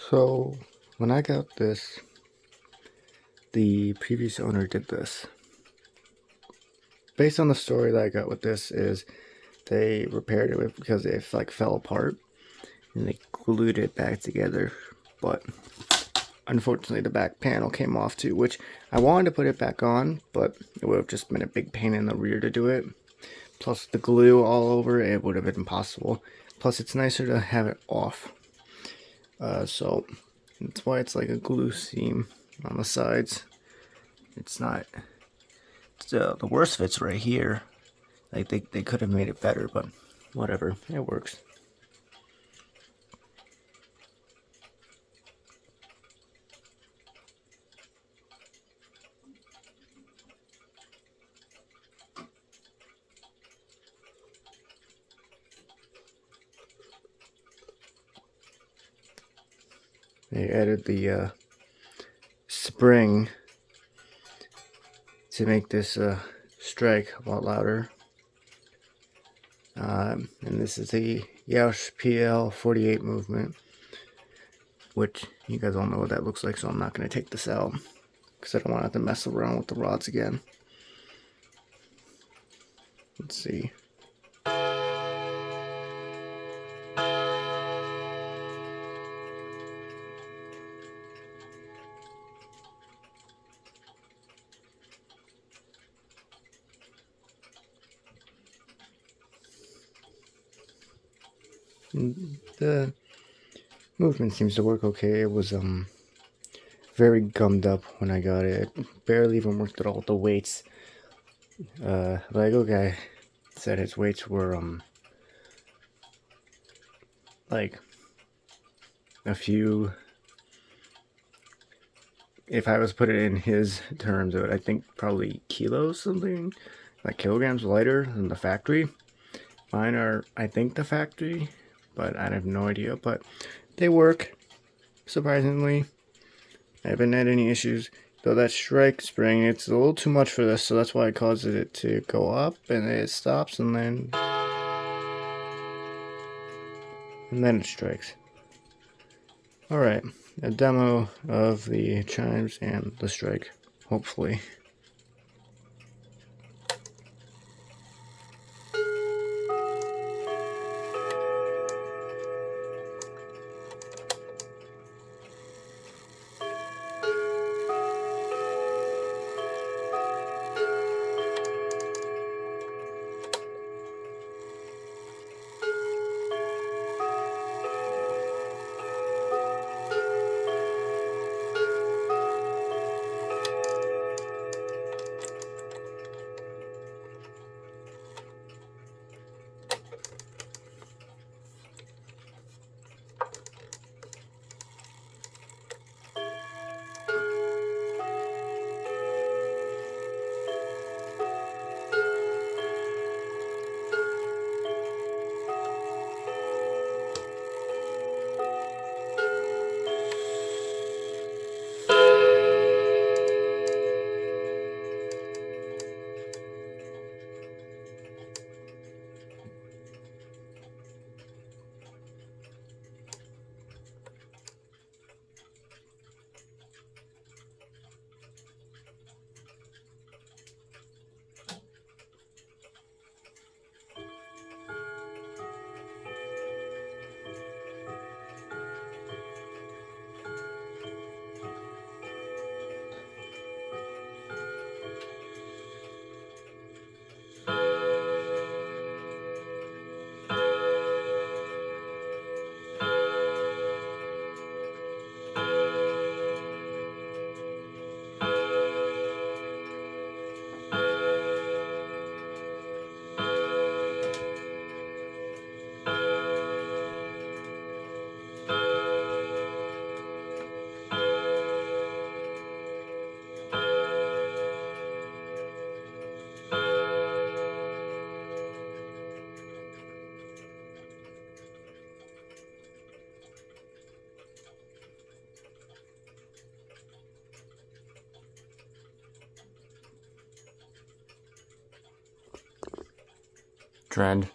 So when I got this, the previous owner did this. Based on the story that I got with this is they repaired it because it fell apart and they glued it back together, but unfortunately the back panel came off too, which I wanted to put it back on, but it would have just been a big pain in the rear to do it. Plus the glue all over it would have been impossible. Plus it's nicer to have it off. So that's why it's like a glue seam on the sides. It's not. The worst fit's right here. Like they could have made it better, but whatever. It works. They added the spring to make this strike a lot louder. And this is the Jauch PL48 movement, which you guys all know what that looks like, so I'm not going to take this out because I don't want to have to mess around with the rods again. Let's see. The movement seems to work okay. It was very gummed up when I got it. It barely even worked at all. The weights, Lego guy said his weights were like a few. If I was put it in his terms, I think probably kilos, something like kilograms lighter than the factory. Mine are, I think, the factory, but I have no idea. But they work, surprisingly. I haven't had any issues. Though that strike spring, it's a little too much for this, so that's why I caused it to go up, and it stops, and then it strikes. Alright, a demo of the chimes and the strike, hopefully. Trend.